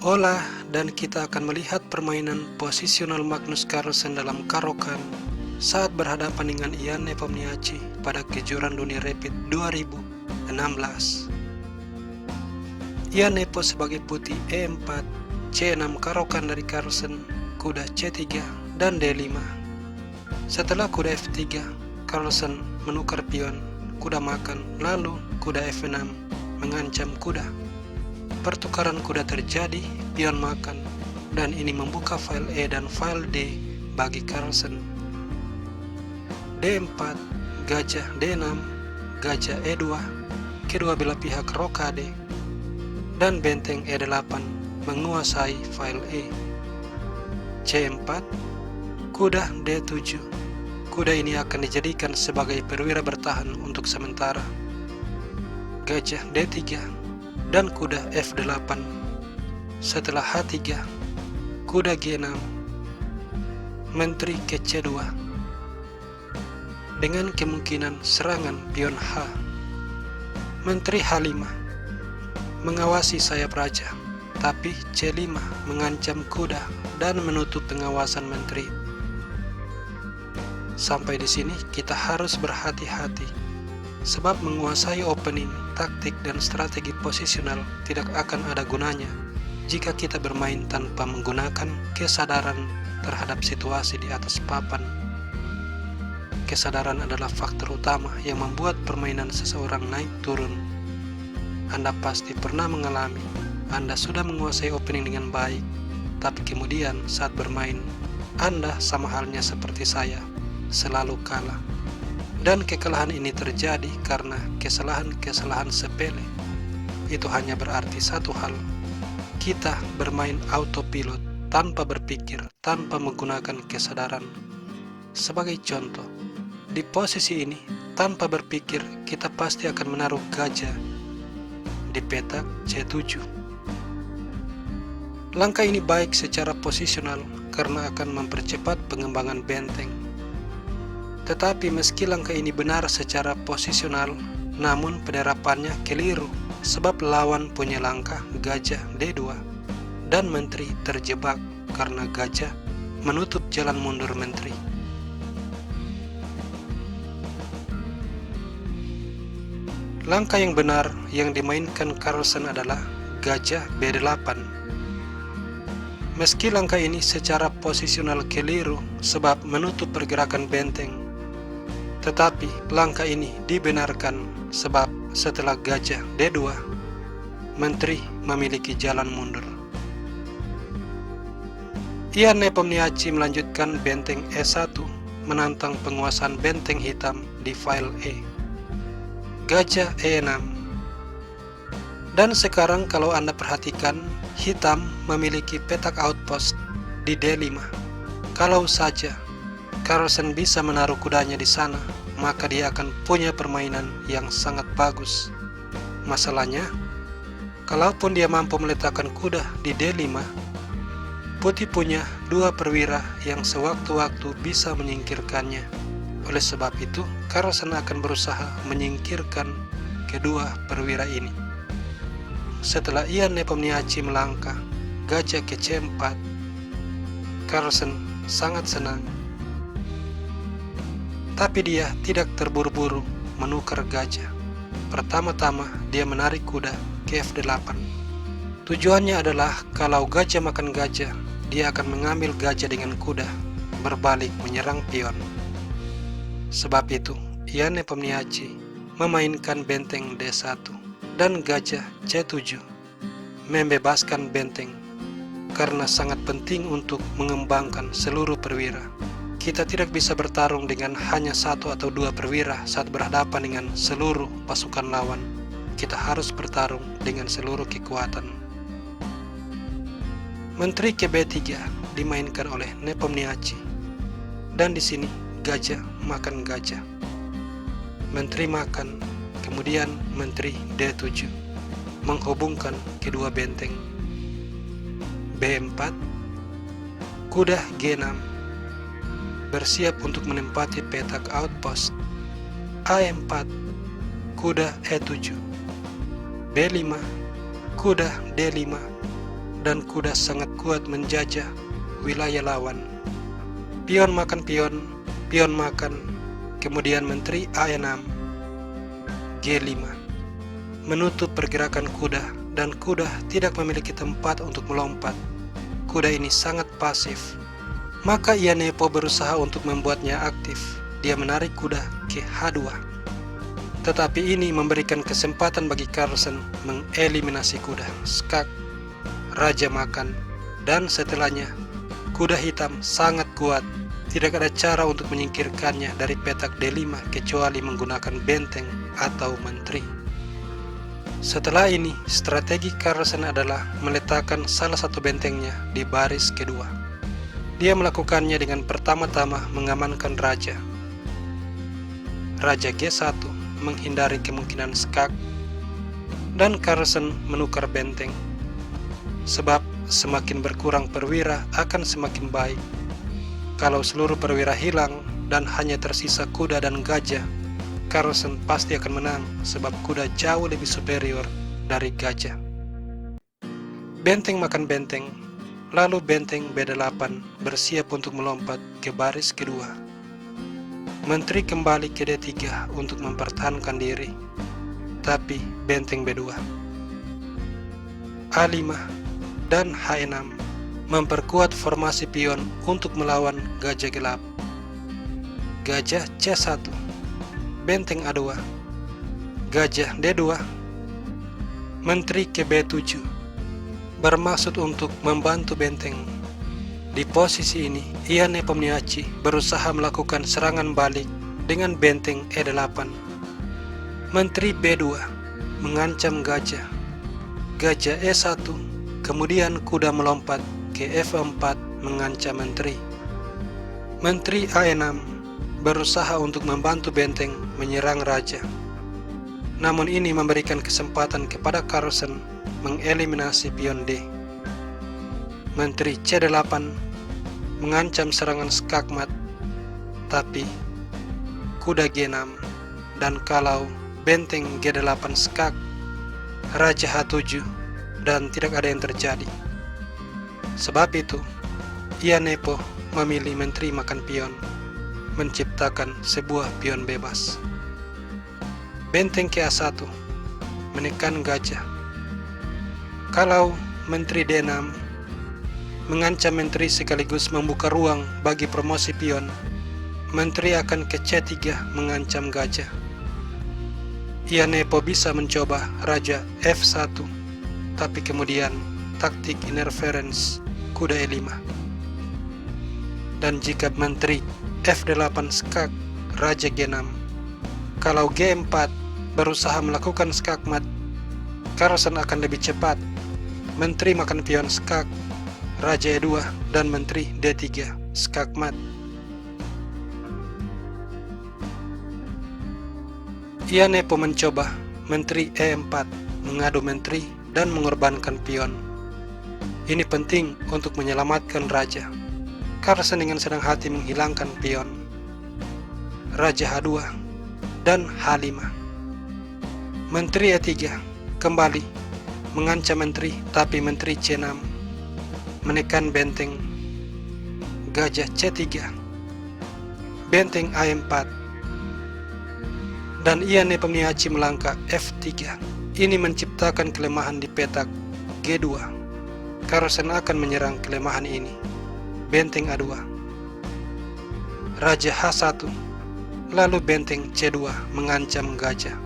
Olah dan kita akan melihat permainan posisional Magnus Carlsen dalam Caro-Kann saat berhadapan dengan Ian Nepomniachtchi pada kejuaraan dunia Rapid 2016. Ian Nepo sebagai putih E4, C6 Caro-Kann dari Carlsen, kuda C3 dan D5. Setelah kuda F3, Carlsen menukar pion, kuda makan, lalu kuda F6 mengancam kuda. Pertukaran kuda terjadi, pion makan, dan ini membuka file E dan file D bagi Carlsen. D4, gajah D6, gajah E2, kedua belah pihak rokade, dan benteng E8 menguasai file E. C4, kuda D7. Kuda ini akan dijadikan sebagai perwira bertahan untuk sementara. Gajah D3 dan kuda F8. Setelah H3, kuda G6, menteri ke C2 dengan kemungkinan serangan pion H. Menteri H5 mengawasi sayap raja, tapi C5 mengancam kuda dan menutup pengawasan menteri. Sampai di sini kita harus berhati-hati, sebab menguasai opening, taktik, dan strategi posisional tidak akan ada gunanya jika kita bermain tanpa menggunakan kesadaran terhadap situasi di atas papan. Kesadaran adalah faktor utama yang membuat permainan seseorang naik turun. Anda pasti pernah mengalami, Anda sudah menguasai opening dengan baik, tapi kemudian saat bermain, Anda sama halnya seperti saya, selalu kalah. Dan kekalahan ini terjadi karena kesalahan-kesalahan sepele. Itu hanya berarti satu hal: kita bermain autopilot tanpa berpikir, tanpa menggunakan kesadaran. Sebagai contoh, di posisi ini, tanpa berpikir, kita pasti akan menaruh gajah di petak C7. Langkah ini baik secara posisional karena akan mempercepat pengembangan benteng. Tetapi meski langkah ini benar secara posisional, namun penerapannya keliru sebab lawan punya langkah gajah D2 dan menteri terjebak karena gajah menutup jalan mundur menteri. Langkah yang benar yang dimainkan Carlsen adalah gajah B8. Meski langkah ini secara posisional keliru sebab menutup pergerakan benteng, tetapi langkah ini dibenarkan sebab setelah gajah D2, menteri memiliki jalan mundur. Ian Nepomniachtchi melanjutkan benteng E1 menantang penguasaan benteng hitam di file E. Gajah E6. Dan sekarang kalau Anda perhatikan, hitam memiliki petak outpost di D5. Kalau saja Carlsen bisa menaruh kudanya di sana, maka dia akan punya permainan yang sangat bagus. Masalahnya, kalaupun dia mampu meletakkan kuda di D5, putih punya dua perwira yang sewaktu-waktu bisa menyingkirkannya. Oleh sebab itu, Carlsen akan berusaha menyingkirkan kedua perwira ini. Setelah Ian Nepomniachtchi melangkah gajah ke C4, Carlsen sangat senang. Tapi dia tidak terburu-buru menukar gajah. Pertama-tama dia menarik kuda ke F8. Tujuannya adalah kalau gajah makan gajah, dia akan mengambil gajah dengan kuda, berbalik menyerang pion. Sebab itu, Ian Nepomniachtchi memainkan benteng D1 dan gajah C7, membebaskan benteng, karena sangat penting untuk mengembangkan seluruh perwira. Kita tidak bisa bertarung dengan hanya satu atau dua perwira saat berhadapan dengan seluruh pasukan lawan. Kita harus bertarung dengan seluruh kekuatan. Menteri ke B3 dimainkan oleh Nepomniachtchi. Dan di sini gajah makan gajah. Menteri makan, kemudian menteri D7 menghubungkan kedua benteng. B4, kuda G6 bersiap untuk menempati petak outpost. A4, kuda E7. B5, kuda D5, dan kuda sangat kuat menjajah wilayah lawan. Pion makan pion, pion makan, kemudian menteri A6, G5, menutup pergerakan kuda dan kuda tidak memiliki tempat untuk melompat. Kuda ini sangat pasif. Maka Ianepo berusaha untuk membuatnya aktif. Dia menarik kuda ke H2. Tetapi ini memberikan kesempatan bagi Carlsen mengeliminasi kuda. Skak, raja makan, dan setelahnya kuda hitam sangat kuat. Tidak ada cara untuk menyingkirkannya dari petak D5 kecuali menggunakan benteng atau menteri. Setelah ini, strategi Carlsen adalah meletakkan salah satu bentengnya di baris kedua. Dia melakukannya dengan pertama-tama mengamankan raja. Raja G1 menghindari kemungkinan skak, dan Carlsen menukar benteng. Sebab semakin berkurang perwira akan semakin baik. Kalau seluruh perwira hilang dan hanya tersisa kuda dan gajah, Carlsen pasti akan menang sebab kuda jauh lebih superior dari gajah. Benteng makan benteng, lalu benteng B8 bersiap untuk melompat ke baris kedua. Menteri kembali ke D3 untuk mempertahankan diri, tapi benteng B2, A5, dan H6 memperkuat formasi pion untuk melawan gajah gelap. Gajah C1, benteng A2, gajah D2, menteri ke B7, bermaksud untuk membantu benteng. Di posisi ini, Ianepo Miyachi berusaha melakukan serangan balik dengan benteng E8. Menteri B2 mengancam gajah. Gajah E1, kemudian kuda melompat ke F4 mengancam menteri. Menteri A6 berusaha untuk membantu benteng menyerang raja. Namun ini memberikan kesempatan kepada Carlsen mengeliminasi pion D. Menteri C8 mengancam serangan skakmat, tapi kuda G6, dan kalau benteng G8 skak, raja H7, dan tidak ada yang terjadi. Sebab itu, Ianepo memilih menteri makan pion, menciptakan sebuah pion bebas. Benteng ke A1 menekan gajah. Kalau menteri D6 mengancam menteri sekaligus membuka ruang bagi promosi pion, menteri akan ke C3 mengancam gajah. Ianepo bisa mencoba raja F1, tapi kemudian taktik interference kuda E5. Dan jika menteri F8 skak, raja G6. Kalau G4 berusaha melakukan skakmat, Carlsen akan lebih cepat. Menteri makan pion skak, raja E2, dan menteri D3 skakmat. Ianepo mencoba menteri E4 mengadu menteri dan mengorbankan pion. Ini penting untuk menyelamatkan raja. Carlsen dengan senang hati menghilangkan pion. Raja H2 dan H5. Menteri E3 kembali mengancam menteri, tapi menteri C6 menekan benteng. Gajah C3, benteng A4, dan Ianepo Miyachi melangkah F3. Ini menciptakan kelemahan di petak G2. Carlsen akan menyerang kelemahan ini. Benteng A2, raja H1, lalu benteng C2 mengancam gajah.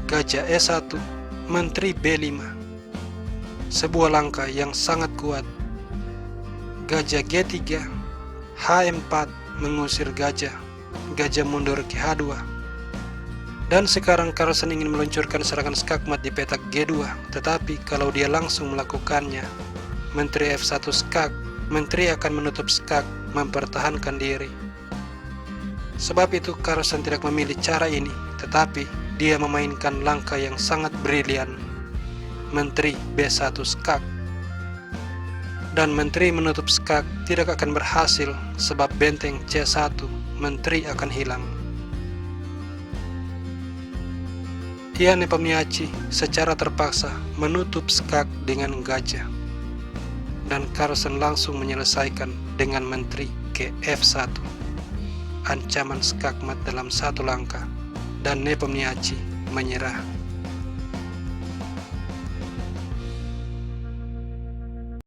Gajah E1, menteri B5. Sebuah langkah yang sangat kuat. Gajah G3, H4 mengusir gajah. Gajah mundur ke H2. Dan sekarang Carlsen ingin meluncurkan serangan skakmat di petak G2, tetapi kalau dia langsung melakukannya, menteri F1 skak, menteri akan menutup skak, mempertahankan diri. Sebab itu Carlsen tidak memilih cara ini, tetapi dia memainkan langkah yang sangat brilian. Menteri B1 skak, dan menteri menutup skak tidak akan berhasil sebab benteng C1 menteri akan hilang. Ia Nepomniachtchi secara terpaksa menutup skak dengan gajah, dan Carlsen langsung menyelesaikan dengan menteri ke F1. Ancaman skakmat dalam satu langkah, dan Nepomniachtchi menyerah.